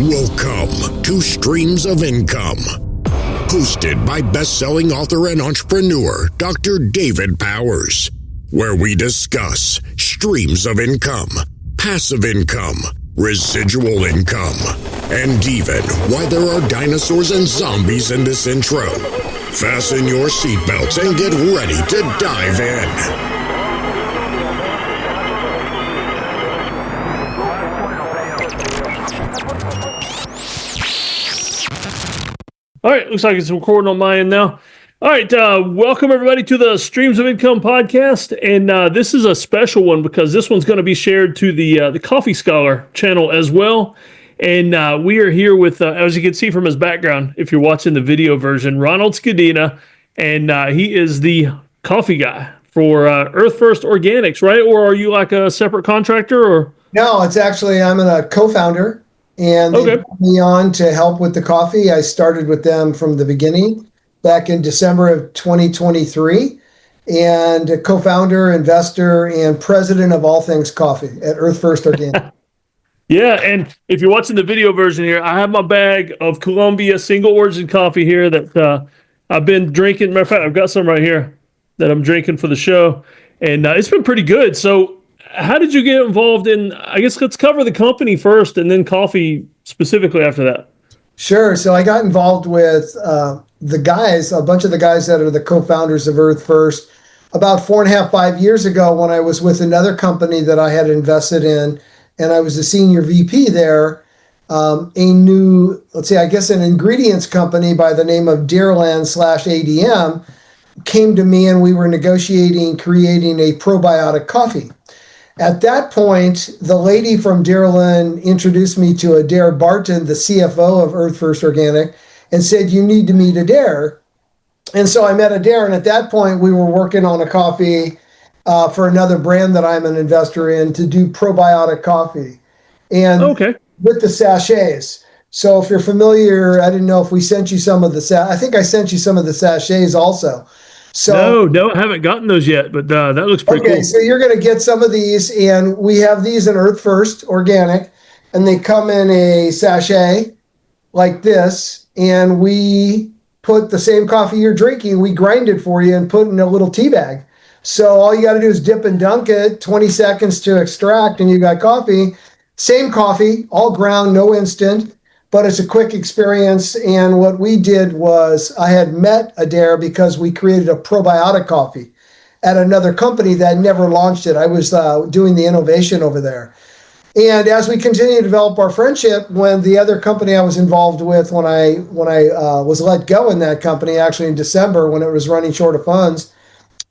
Welcome to Streams of Income, hosted by best-selling author and entrepreneur Dr. David Powers, where we discuss streams of income, passive income, residual income, and even why there are dinosaurs and zombies in this intro. Fasten your seatbelts and get ready to dive in. All right, looks like it's recording on my end now. All right, welcome everybody to the Streams of Income podcast, and this is a special one because this one's going to be shared to the Coffee Scholar channel as well. And we are here with, as you can see from his background, if you're watching the video version, Ronald Scadina, and he is the coffee guy for EarthFirst Organics, right? Or are you like a separate contractor? Or no, it's actually I'm a co-founder. And they put me on to help with the coffee. I started with them from the beginning back in December of 2023, and a co-founder, investor, and president of all things coffee at EarthFirst Organics. Yeah, and if you're watching the video version here, I have my bag of Colombia single origin coffee here that I've been drinking. Matter of fact, I've got some right here that I'm drinking for the show, and it's been pretty good. So how did you get involved in, I guess let's cover the company first and then coffee specifically after that. Sure. So I got involved with the guys, a bunch of the guys that are the co-founders of EarthFirst about 4.5, 5 years ago when I was with another company that I had invested in, and I was the senior VP there. A new, an ingredients company by the name of Dairyland/ADM came to me, and we were negotiating creating a probiotic coffee. At that point, the lady from Dairyland introduced me to Adair Barton, the CFO of EarthFirst Organic, and said, "You need to meet Adair." And so I met Adair, and at that point, we were working on a coffee for another brand that I'm an investor in to do probiotic coffee. And with the sachets. So if you're familiar, I didn't know if we sent you some of the I think I sent you some of the sachets also. So, no, I haven't gotten those yet, but that looks pretty cool. Okay, so you're going to get some of these, and we have these in EarthFirst Organic, and they come in a sachet like this, and we put the same coffee you're drinking, we grind it for you and put it in a little tea bag. So all you got to do is dip and dunk it, 20 seconds to extract, and you got coffee. Same coffee, all ground, no instant. But it's a quick experience, and what we did was I had met Adair because we created a probiotic coffee at another company that never launched it. I was doing the innovation over there. And as we continued to develop our friendship, when the other company I was involved with, when I was let go in that company, actually in December when it was running short of funds,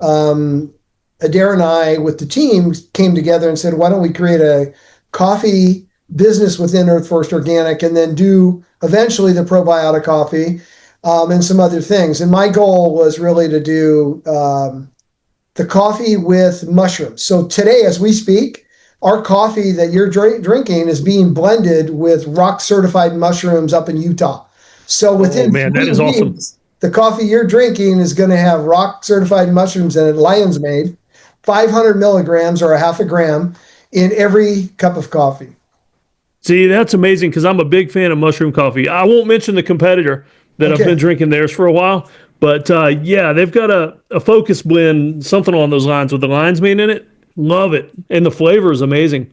Adair and I with the team came together and said, why don't we create a coffee business within EarthFirst Organic and then do eventually the probiotic coffee and some other things. And my goal was really to do the coffee with mushrooms. So today, as we speak, our coffee that you're drinking is being blended with rock certified mushrooms up in Utah. So within that is awesome. The coffee you're drinking is going to have rock certified mushrooms in it, lion's made, 500 milligrams or a half a gram in every cup of coffee. See, that's amazing because I'm a big fan of mushroom coffee. I won't mention the competitor that I've been drinking theirs for a while, but they've got a focus blend, something along those lines with the lion's mane in it. Love it. And the flavor is amazing.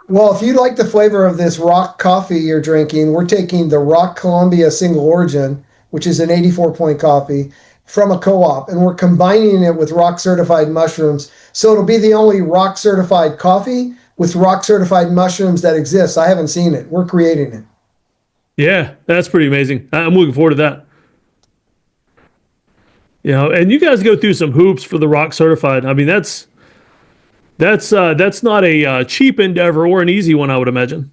Well, if you like the flavor of this rock coffee you're drinking, we're taking the Rock Columbia Single Origin, which is an 84-point coffee, from a co-op, and we're combining it with rock certified mushrooms. So it'll be the only rock certified coffee with rock certified mushrooms that exists. I haven't seen it. We're creating it. Yeah, that's pretty amazing. I'm looking forward to that. And you guys go through some hoops for the rock certified. I mean, that's not a cheap endeavor or an easy one, I would imagine.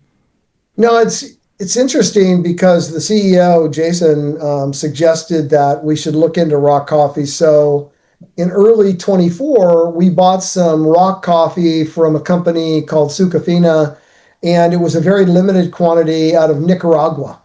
No, it's interesting because the CEO, Jason, suggested that we should look into rock coffee. So in early 24, we bought some rock coffee from a company called Sucafina, and it was a very limited quantity out of Nicaragua.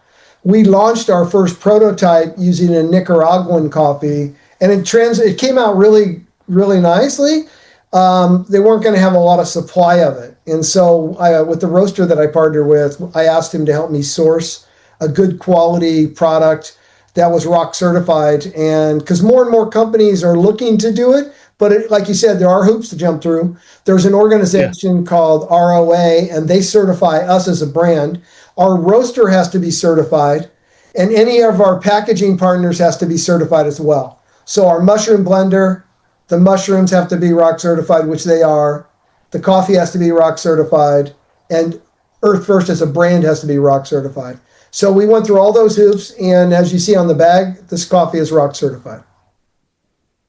We launched our first prototype using a Nicaraguan coffee, and it came out really, really nicely. they weren't going to have a lot of supply of it. And so with the roaster that I partnered with, I asked him to help me source a good quality product that was rock certified. And because more and more companies are looking to do it, but like you said, there are hoops to jump through. There's an organization called ROA, and they certify us as a brand. Our roaster has to be certified, and any of our packaging partners has to be certified as well. So our mushroom blender, the mushrooms have to be rock certified, which they are. The coffee has to be rock certified, and EarthFirst as a brand has to be rock certified. So we went through all those hoops, and as you see on the bag, this coffee is rock certified.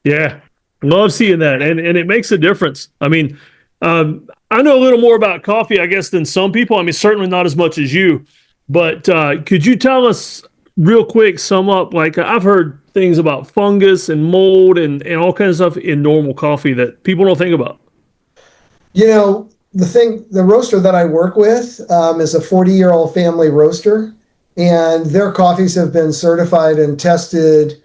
Yeah, love seeing that, and it makes a difference. I mean, I know a little more about coffee, I guess, than some people. I mean, certainly not as much as you, but could you tell us real quick, sum up, like I've heard things about fungus and mold and all kinds of stuff in normal coffee that people don't think about. You know, the roaster that I work with is a 40-year-old family roaster, and their coffees have been certified and tested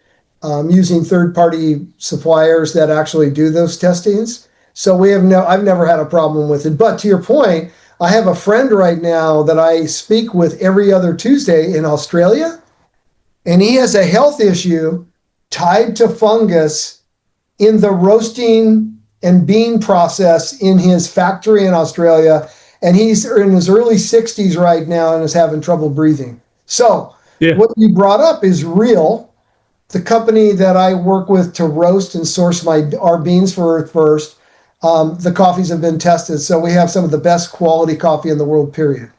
using third-party suppliers that actually do those testings. So I've never had a problem with it. But to your point, I have a friend right now that I speak with every other Tuesday in Australia, and he has a health issue tied to fungus in the roasting and bean process in his factory in Australia. And he's in his early 60s right now and is having trouble breathing. So what you brought up is real. The company that I work with to roast and source our beans for EarthFirst, the coffees have been tested. So we have some of the best quality coffee in the world, period.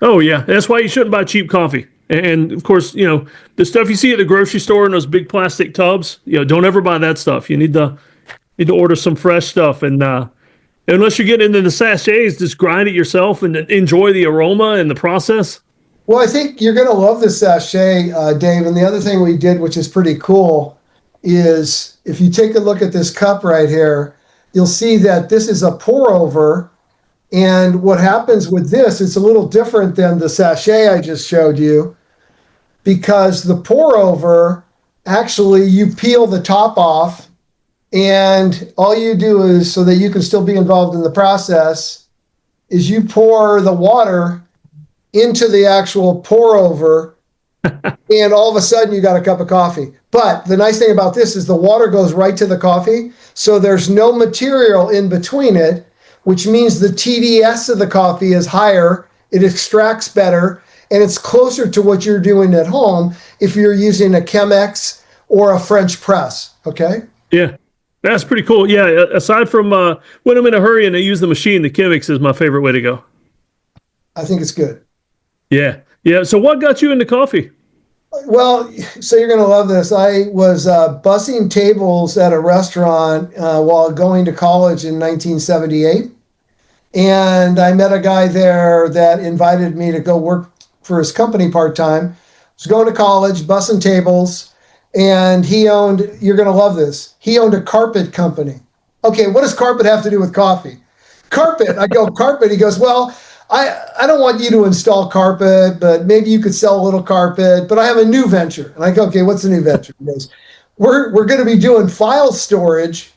Oh, yeah. That's why you shouldn't buy cheap coffee. And of course, you know, the stuff you see at the grocery store in those big plastic tubs, you know, don't ever buy that stuff. You need to order some fresh stuff. And unless you're getting into the sachets, just grind it yourself and enjoy the aroma and the process. Well, I think you're going to love this sachet, Dave. And the other thing we did, which is pretty cool, is if you take a look at this cup right here, you'll see that this is a pour over. And what happens with this, it's a little different than the sachet I just showed you, because the pour over, actually you peel the top off, and all you do is, so that you can still be involved in the process, is you pour the water into the actual pour over, and all of a sudden you got a cup of coffee. But the nice thing about this is the water goes right to the coffee, so there's no material in between it, which means the TDS of the coffee is higher, it extracts better, and it's closer to what you're doing at home if you're using a Chemex or a French press, okay? Yeah, that's pretty cool. Yeah, aside from when I'm in a hurry and I use the machine, the Chemex is my favorite way to go. I think it's good. Yeah. So what got you into coffee? Well, so you're going to love this. I was bussing tables at a restaurant while going to college in 1978. And I met a guy there that invited me to go work for his company part-time. I was going to college, bussing tables, and he owned, you're going to love this, he owned a carpet company. Okay, what does carpet have to do with coffee? Carpet. I go, carpet. He goes, well, I don't want you to install carpet, but maybe you could sell a little carpet, but I have a new venture. And I go, okay, what's the new venture? He goes, we're going to be doing file storage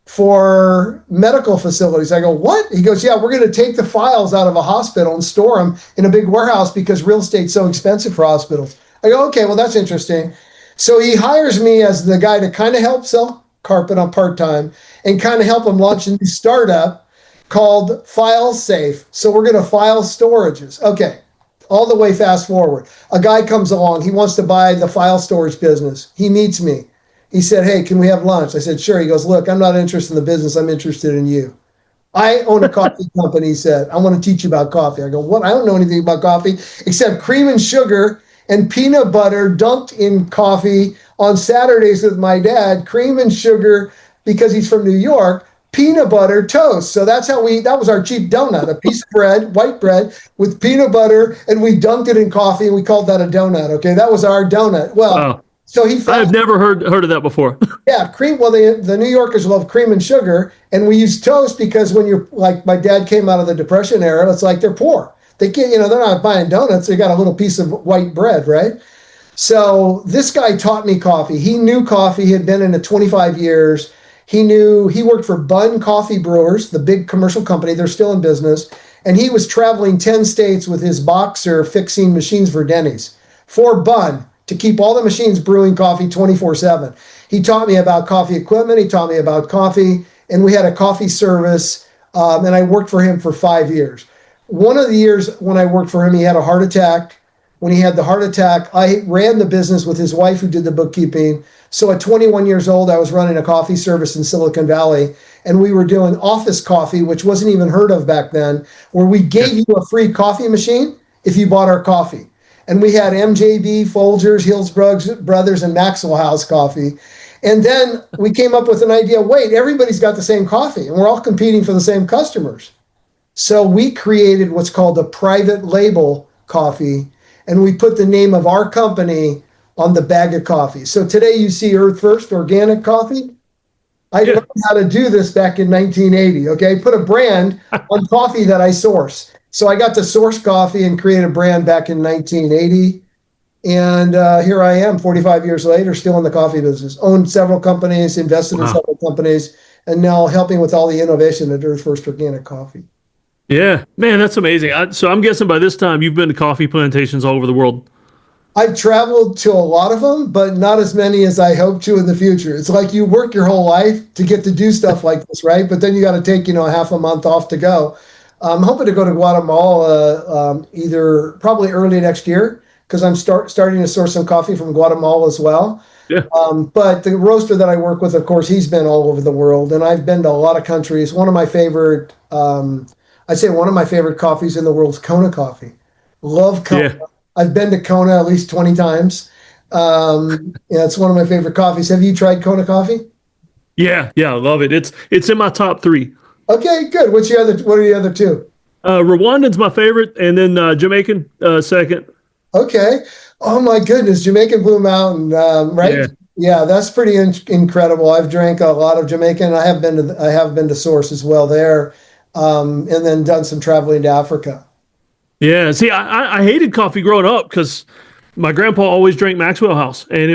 for medical facilities. I go, what? He goes, yeah, we're going to take the files out of a hospital and store them in a big warehouse because real estate's so expensive for hospitals. I go, okay, well, that's interesting. So he hires me as the guy to kind of help sell carpet on part-time and kind of help him launch a new startup called File Safe. So we're going to file storages. Okay, all the way fast forward. A guy comes along. He wants to buy the file storage business. He meets me. He said, hey, can we have lunch? I said, sure. He goes, look, I'm not interested in the business. I'm interested in you. I own a coffee company, he said. I want to teach you about coffee. I go, what? I don't know anything about coffee except cream and sugar and peanut butter dunked in coffee on Saturdays with my dad. Cream and sugar, because he's from New York, peanut butter toast. So that's how that was our cheap donut, a piece of bread, white bread with peanut butter, and we dunked it in coffee, and we called that a donut. Okay, that was our donut. Well, wow. So I've never heard of that before. Yeah, cream. Well, the New Yorkers love cream and sugar, and we use toast because when you're like, my dad came out of the Depression era, it's like they're poor. They can't, they're not buying donuts. They got a little piece of white bread, right? So this guy taught me coffee. He knew coffee. He had been in it 25 years. He worked for Bunn Coffee Brewers, the big commercial company. They're still in business. And he was traveling 10 states with his boxer fixing machines for Denny's for Bunn to keep all the machines brewing coffee 24/7. He taught me about coffee equipment. He taught me about coffee. And we had a coffee service. And I worked for him for 5 years. One of the years when I worked for him, he had a heart attack. When he had the heart attack, I ran the business with his wife who did the bookkeeping. So at 21 years old, I was running a coffee service in Silicon Valley, and we were doing office coffee, which wasn't even heard of back then, where we gave you a free coffee machine if you bought our coffee. And we had MJB, Folgers, Hillsborough Brothers, and Maxwell House coffee. And then we came up with an idea, wait, everybody's got the same coffee, and we're all competing for the same customers. So we created what's called a private label coffee, and we put the name of our company on the bag of coffee. So today you see EarthFirst Organic Coffee. I learned how to do this back in 1980, okay? Put a brand on coffee that I source. So I got to source coffee and create a brand back in 1980. And here I am 45 years later, still in the coffee business. Owned several companies, invested in several companies, and now helping with all the innovation at EarthFirst Organic Coffee. Yeah, man, that's amazing. So I'm guessing by this time you've been to coffee plantations all over the world. I've traveled to a lot of them, but not as many as I hope to in the future. It's like you work your whole life to get to do stuff like this, right? But then you got to take, half a month off to go. I'm hoping to go to Guatemala either probably early next year because I'm starting to source some coffee from Guatemala as well. Yeah. But the roaster that I work with, of course, he's been all over the world, and I've been to a lot of countries. One of my favorite coffees in the world is Kona coffee. Love Kona. Yeah. I've been to Kona at least 20 times. It's one of my favorite coffees. Have you tried Kona coffee? Yeah, I love it. It's in my top 3. Okay, good. What are the other 2? Rwandan's my favorite, and then Jamaican second. Okay. Oh my goodness, Jamaican Blue Mountain, right? Yeah, that's pretty incredible. I've drank a lot of Jamaican. I have been to Source as well there, and then done some traveling to Africa. Yeah, see, I hated coffee growing up because my grandpa always drank Maxwell House, and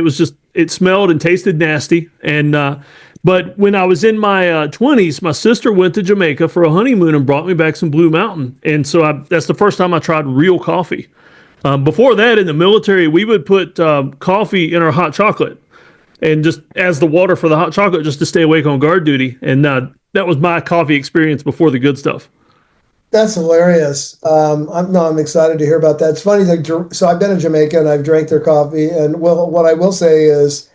it smelled and tasted nasty. And but when I was in my 20s, my sister went to Jamaica for a honeymoon and brought me back some Blue Mountain, and so that's the first time I tried real coffee. Before that, in the military, we would put coffee in our hot chocolate, and just as the water for the hot chocolate, just to stay awake on guard duty. And that was my coffee experience before the good stuff. That's hilarious. I'm excited to hear about that. It's funny. So I've been to Jamaica and I've drank their coffee. And what I will say is,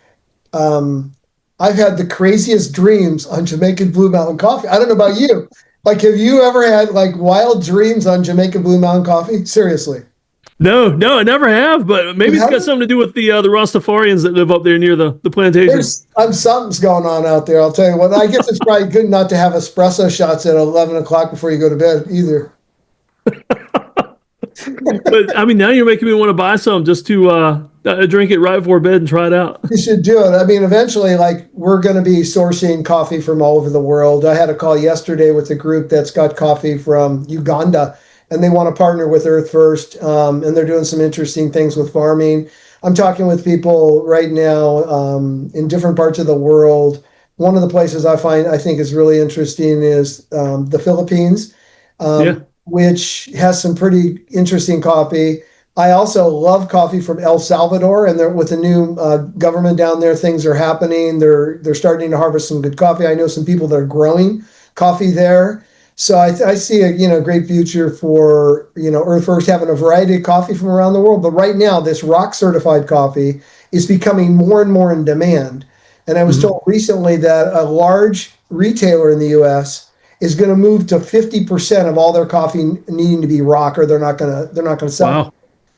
I've had the craziest dreams on Jamaican Blue Mountain coffee. I don't know about you. Like, have you ever had like wild dreams on Jamaican Blue Mountain coffee? Seriously. No, I never have, but maybe it's got something to do with the Rastafarians that live up there near the plantations. Something's going on out there. I'll tell you what. I guess it's probably good not to have espresso shots at 11 o'clock before you go to bed either. But I mean, now you're making me want to buy some just to drink it right before bed and try it out. You should do it. I mean, eventually, like, we're going to be sourcing coffee from all over the world. I had a call yesterday with a group that's got coffee from Uganda, and they want to partner with EarthFirst, and they're doing some interesting things with farming. I'm talking with people right now in different parts of the world. One of the places I think is really interesting is the Philippines, which has some pretty interesting coffee. I also love coffee from El Salvador, and with the new government down there, things are happening. They're starting to harvest some good coffee. I know some people that are growing coffee there. So I see a great future for EarthFirst having a variety of coffee from around the world. But right now, this rock certified coffee is becoming more and more in demand. And I was told recently that a large retailer in the U.S. is going to move to 50% of all their coffee needing to be rock, or they're not going to sell. Wow. It.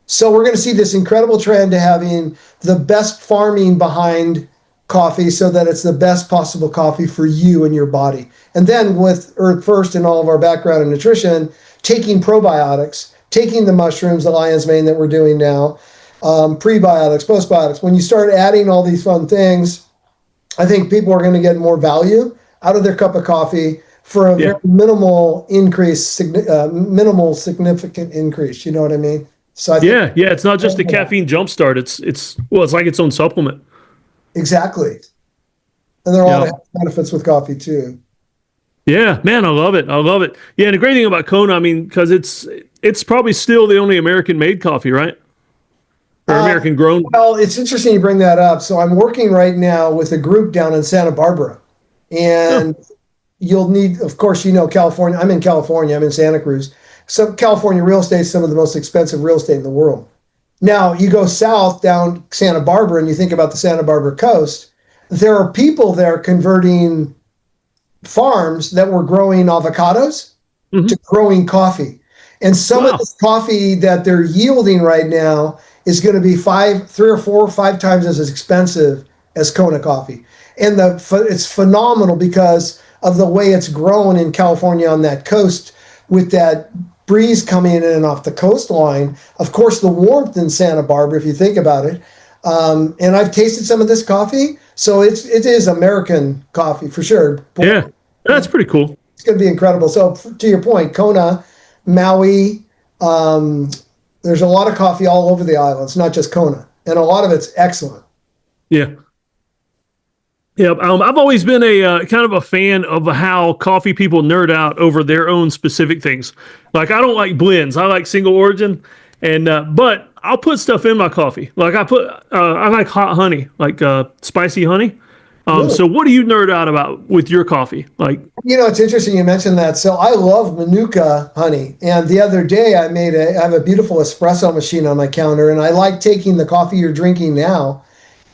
So we're going to see this incredible trend to having the best farming behind coffee so that it's the best possible coffee for you and your body. And then with EarthFirst and all of our background in nutrition, taking probiotics, taking the mushrooms, the lion's mane that we're doing now, prebiotics, postbiotics. When you start adding all these fun things, I think people are going to get more value out of their cup of coffee for a very minimal significant increase. You know what I mean? So I think it's not just a caffeine jumpstart. It's like its own supplement. Exactly. And there are a lot of health benefits with coffee too. Yeah, man, I love it. I love it. Yeah, and the great thing about Kona, I mean, because it's probably still the only American-made coffee, right? Or American-grown. Well, it's interesting you bring that up. So I'm working right now with a group down in Santa Barbara, and you'll need, of course, California. I'm in California. I'm in Santa Cruz. So California real estate is some of the most expensive real estate in the world. Now, you go south down Santa Barbara and you think about the Santa Barbara coast, there are people there converting farms that were growing avocados to growing coffee. And some of this coffee that they're yielding right now is going to be 3 or 4 or 5 times as expensive as Kona coffee. And it's phenomenal because of the way it's grown in California on that coast with that breeze coming in off the coastline. Of course, the warmth in Santa Barbara, if you think about it. And I've tasted some of this coffee. So it is American coffee for sure. Yeah, that's pretty cool. It's going to be incredible. So to your point, Kona, Maui, there's a lot of coffee all over the islands, not just Kona. And a lot of it's excellent. Yeah. Yeah, I've always been a kind of a fan of how coffee people nerd out over their own specific things. Like I don't like blends; I like single origin, and but I'll put stuff in my coffee. Like I like hot honey, like spicy honey. Really? So what do you nerd out about with your coffee? Like it's interesting you mentioned that. So I love Manuka honey, and the other day I have a beautiful espresso machine on my counter, and I like taking the coffee you're drinking now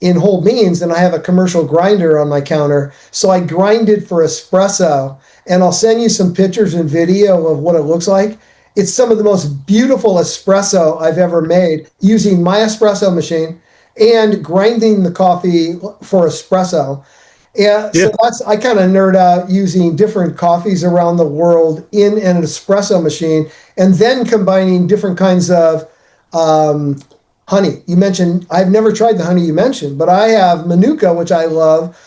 in whole beans, and I have a commercial grinder on my counter. So I grind it for espresso, and I'll send you some pictures and video of what it looks like. It's some of the most beautiful espresso I've ever made using my espresso machine and grinding the coffee for espresso. So I kind of nerd out using different coffees around the world in an espresso machine, and then combining different kinds of honey. You mentioned, I've never tried the honey you mentioned, but I have Manuka, which I love,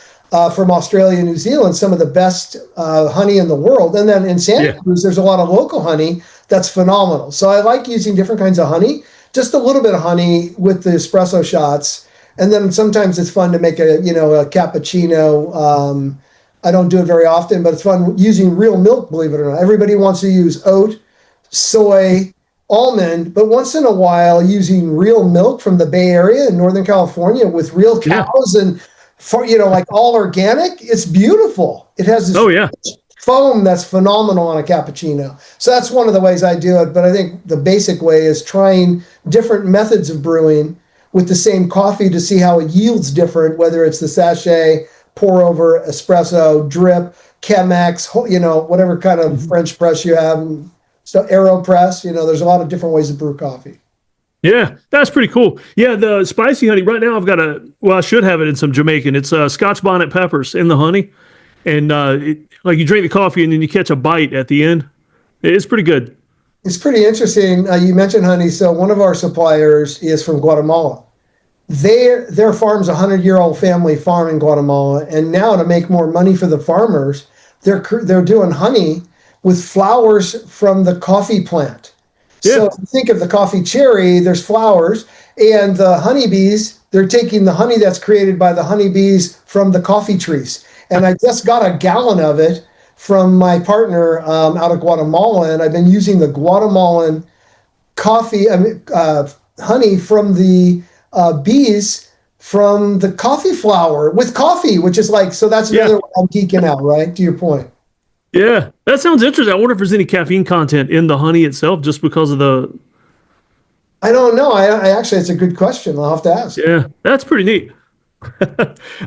from Australia and New Zealand, some of the best honey in the world. And then in Santa Cruz, there's a lot of local honey that's phenomenal. So I like using different kinds of honey, just a little bit of honey with the espresso shots. And then sometimes it's fun to make a cappuccino. I don't do it very often, but it's fun using real milk, believe it or not. Everybody wants to use oat, soy, almond, but once in a while using real milk from the Bay Area in Northern California with real cows and like all organic. It's beautiful. It has this foam that's phenomenal on a cappuccino. So that's one of the ways I do it. But I think the basic way is trying different methods of brewing with the same coffee to see how it yields different, whether it's the sachet, pour over, espresso, drip, Chemex, whatever kind of French press you have. So AeroPress, there's a lot of different ways to brew coffee. Yeah, that's pretty cool. Yeah, the spicy honey, right now I should have it in some Jamaican. It's Scotch bonnet peppers in the honey. And like you drink the coffee and then you catch a bite at the end. It's pretty good. It's pretty interesting. You mentioned honey. So one of our suppliers is from Guatemala. Their farm's a 100-year-old family farm in Guatemala. And now to make more money for the farmers, they're doing honey with flowers from the coffee plant. Yeah. So if you think of the coffee cherry, there's flowers, and the honeybees, they're taking the honey that's created by the honeybees from the coffee trees. And I just got a gallon of it from my partner out of Guatemala, and I've been using the Guatemalan honey from the bees from the coffee flower with coffee, which is like, so that's another way I'm geeking out, right? To your point. Yeah, that sounds interesting. I wonder if there's any caffeine content in the honey itself just because of the... I don't know. I actually, it's a good question. I'll have to ask. Yeah, that's pretty neat.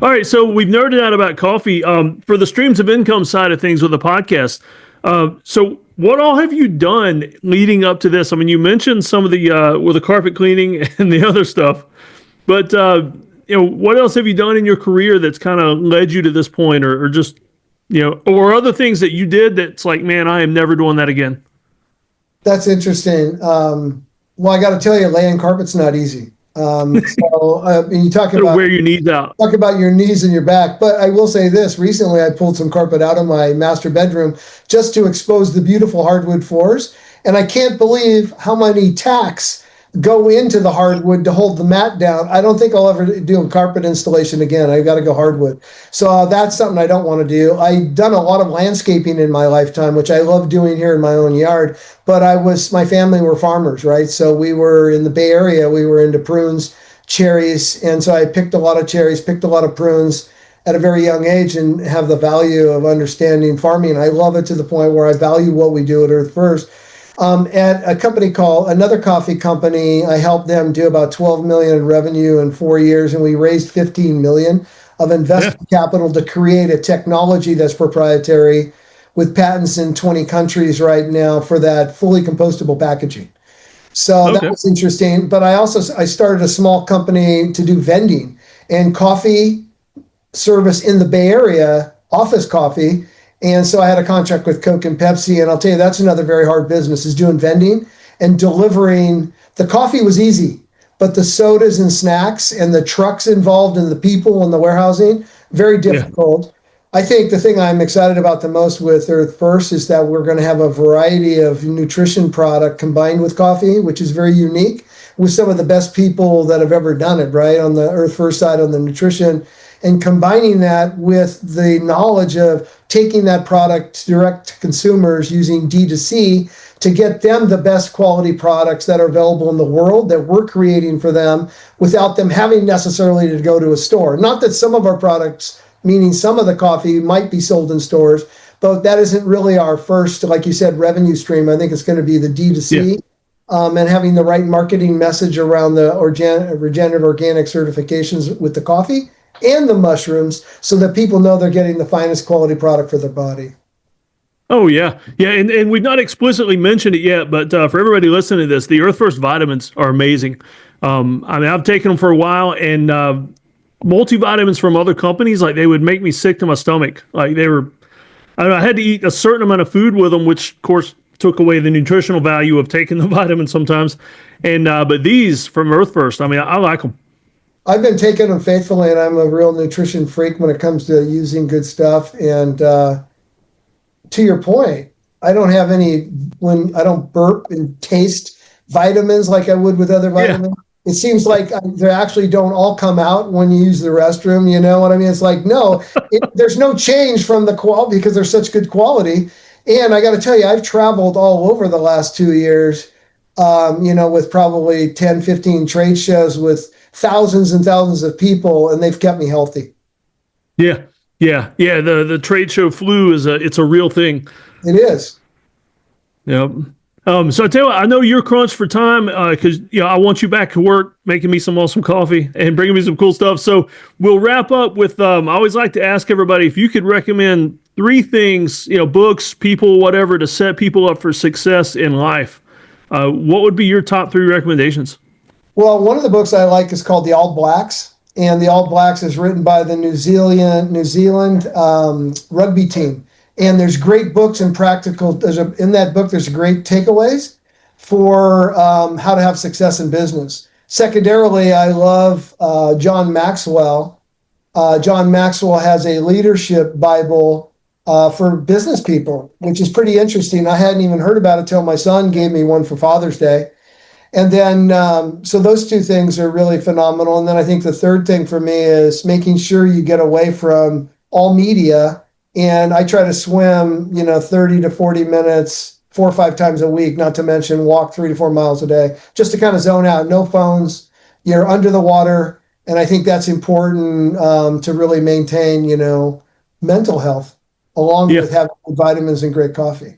All right, so we've nerded out about coffee. For the streams of income side of things with the podcast, so what all have you done leading up to this? I mean, you mentioned some of the carpet cleaning and the other stuff, but what else have you done in your career that's kind of led you to this point, or just... or other things that you did that's like, man, I am never doing that again? That's interesting. Well, I got to tell you, laying carpet's not easy. You talk about wear your knees out. Talk about your knees and your back. But I will say this: recently, I pulled some carpet out of my master bedroom just to expose the beautiful hardwood floors, and I can't believe how many tacks go into the hardwood to hold the mat down. I don't think I'll ever do a carpet installation again. I got to go hardwood. So that's something I don't want to do. I've done a lot of landscaping in my lifetime, which I love doing here in my own yard. But my family were farmers, right? So we were in the Bay Area. We were into prunes, cherries. And so I picked a lot of cherries, picked a lot of prunes at a very young age, and have the value of understanding farming. I love it to the point where I value what we do at EarthFirst. At a company called another coffee company, I helped them do about 12 million in revenue in 4 years, and we raised 15 million of investment capital to create a technology that's proprietary with patents in 20 countries right now for that fully compostable packaging. So that was interesting. But I started a small company to do vending and coffee service in the Bay Area, office coffee. And so I had a contract with Coke and Pepsi, and I'll tell you, that's another very hard business, is doing vending and delivering. The coffee was easy, but the sodas and snacks and the trucks involved and the people and the warehousing, very difficult. Yeah. I think the thing I'm excited about the most with EarthFirst is that we're going to have a variety of nutrition product combined with coffee, which is very unique, with some of the best people that have ever done it, right, on the EarthFirst side on the nutrition, and combining that with the knowledge of taking that product direct to consumers using D2C to get them the best quality products that are available in the world that we're creating for them without them having necessarily to go to a store. Not that some of our products, meaning some of the coffee, might be sold in stores, but that isn't really our first, like you said, revenue stream. I think it's going to be the D2C. And having the right marketing message around the regenerative organic certifications with the coffee and the mushrooms, so that people know they're getting the finest quality product for their body. Oh, yeah. Yeah, and we've not explicitly mentioned it yet, but for everybody listening to this, the EarthFirst vitamins are amazing. I mean, I've taken them for a while, and multivitamins from other companies, like, they would make me sick to my stomach. Like, they were, I had to eat a certain amount of food with them, which, of course, took away the nutritional value of taking the vitamins sometimes. And but these from EarthFirst, I mean, I like them. I've been taking them faithfully, and I'm a real nutrition freak when it comes to using good stuff. And to your point, I don't burp and taste vitamins like I would with other vitamins. Yeah. It seems like they actually don't all come out when you use the restroom. You know what I mean? It's like, no, there's no change from the quality because they're such good quality. And I got to tell you, I've traveled all over the last 2 years, with probably 10, 15 trade shows with thousands and thousands of people, and they've kept me healthy. Yeah. The trade show flu it's a real thing. It is. Yep. So I tell you what, I know you're crunched for time because I want you back to work making me some awesome coffee and bringing me some cool stuff. So we'll wrap up with I always like to ask everybody if you could recommend 3 things, books, people, whatever, to set people up for success in life. What would be your top 3 recommendations? Well, one of the books I like is called The All Blacks, and The All Blacks is written by the New Zealand rugby team. And there's great books and practical. In that book, there's great takeaways for how to have success in business. Secondarily, I love John Maxwell. John Maxwell has a leadership Bible for business people, which is pretty interesting. I hadn't even heard about it till my son gave me one for Father's Day. And then, so those 2 things are really phenomenal. And then I think the third thing for me is making sure you get away from all media. And I try to swim, 30 to 40 minutes, 4 or 5 times a week, not to mention walk 3 to 4 miles a day, just to kind of zone out. No phones, you're under the water. And I think that's important to really maintain, mental health, along with having vitamins and great coffee.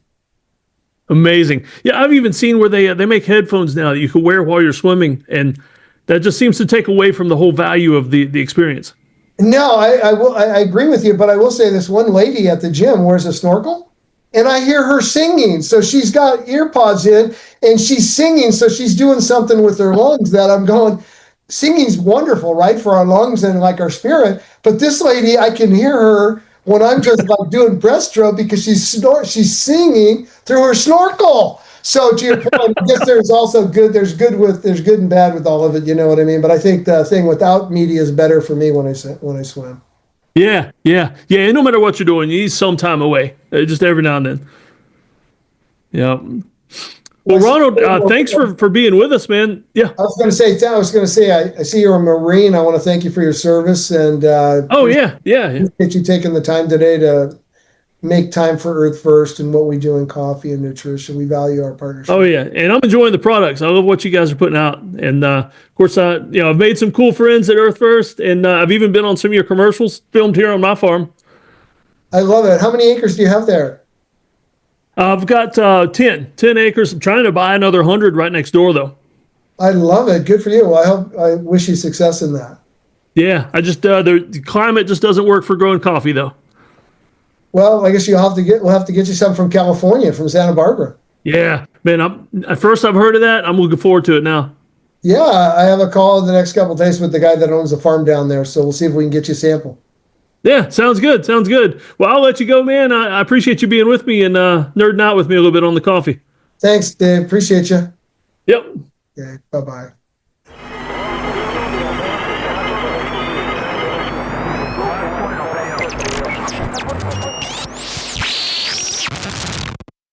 Amazing. Yeah, I've even seen where they make headphones now that you can wear while you're swimming, and that just seems to take away from the whole value of the experience. No, I agree with you, but I will say this one lady at the gym wears a snorkel, and I hear her singing. So she's got ear pods in, and she's singing, so she's doing something with her lungs that I'm going, singing's wonderful, right, for our lungs and like our spirit. But this lady, I can hear her when I'm just like doing breaststroke because she's singing through her snorkel. So to your point, I guess there's good and bad with all of it, you know what I mean? But I think the thing without media is better for me when I swim. Yeah. And no matter what you're doing, you need some time away, just every now and then. Yeah. Well, Ronald, thanks for being with us, man. Yeah. I was going to say, I see you're a Marine. I want to thank you for your service, and Yeah. appreciate you taking the time today to make time for Earth First and what we do in coffee and nutrition. We value our partnership. Oh yeah, and I'm enjoying the products. I love what you guys are putting out, and of course, I've made some cool friends at Earth First, and I've even been on some of your commercials filmed here on my farm. I love it. How many acres do you have there? I've got 10 acres. I'm trying to buy another 100 right next door, though. I love it. Good for you. Well, I wish you success in that. Yeah, I just the climate just doesn't work for growing coffee, though. Well, I guess we'll have to get you some from California, from Santa Barbara. Yeah, man. At first I've heard of that. I'm looking forward to it now. Yeah, I have a call in the next couple of days with the guy that owns a farm down there, so we'll see if we can get you a sample. Yeah, sounds good. Sounds good. Well, I'll let you go, man. I appreciate you being with me and nerding out with me a little bit on the coffee. Thanks, Dave. Appreciate you. Yep. Okay, bye-bye.